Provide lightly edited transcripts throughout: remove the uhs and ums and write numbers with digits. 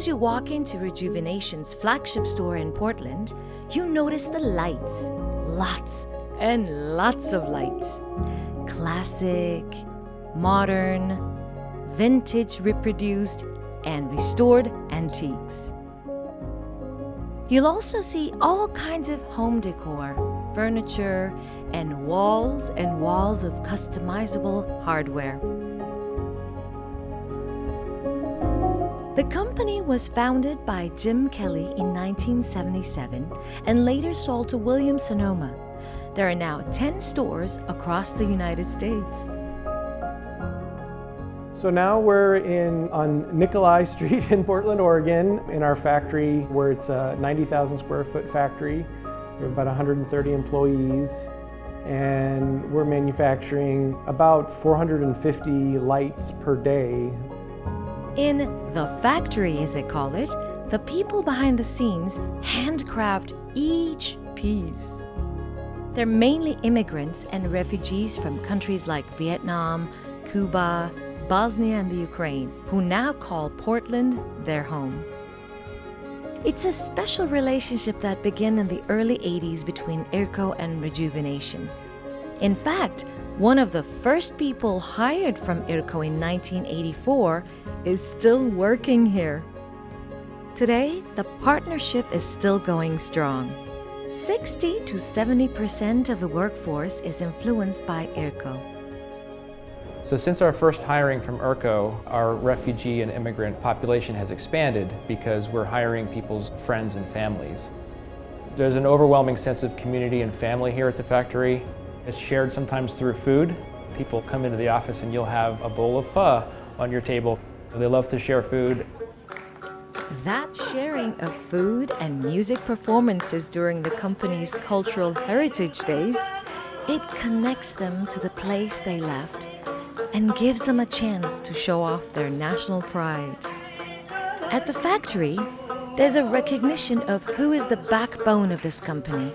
as you walk into Rejuvenation's flagship store in Portland, you notice the lights. Lots and lots of lights. Classic, modern, vintage reproduced, and restored antiques. You'll also see all kinds of home decor, furniture, and walls of customizable hardware. The company was founded by Jim Kelly in 1977 and later sold to Williams Sonoma. There are now 10 stores across the United States. So now we're on Nikolai Street in Portland, Oregon, in our factory where it's a 90,000 square foot factory. We have about 130 employees, and we're manufacturing about 450 lights per day. In the factory, as they call it, the people behind the scenes handcraft each piece. They're mainly immigrants and refugees from countries like Vietnam, Cuba, Bosnia, and the Ukraine, who now call Portland their home. It's a special relationship that began in the early 80s between IRCO and Rejuvenation. In fact, one of the first people hired from IRCO in 1984 is still working here. Today, the partnership is still going strong. 60 to 70% of the workforce is influenced by IRCO. So since our first hiring from IRCO, our refugee and immigrant population has expanded because we're hiring people's friends and families. There's an overwhelming sense of community and family here at the factory. It's shared sometimes through food. People come into the office and you'll have a bowl of pho on your table. They love to share food. That sharing of food and music performances during the company's cultural heritage days, it connects them to the place they left and gives them a chance to show off their national pride. At the factory, there's a recognition of who is the backbone of this company.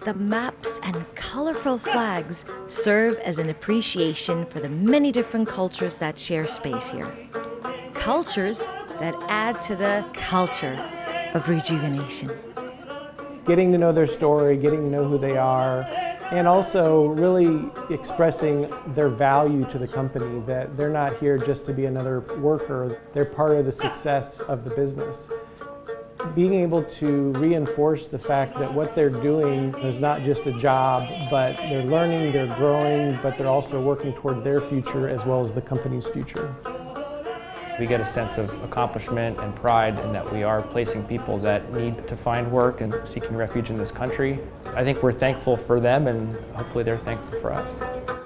The maps and colorful flags serve as an appreciation for the many different cultures that share space here. Cultures that add to the culture of Rejuvenation. Getting to know their story, getting to know who they are, and also really expressing their value to the company, that they're not here just to be another worker, they're part of the success of the business. Being able to reinforce the fact that what they're doing is not just a job, but they're learning, they're growing, but they're also working toward their future as well as the company's future. We get a sense of accomplishment and pride in that we are placing people that need to find work and seeking refuge in this country. I think we're thankful for them, and hopefully they're thankful for us.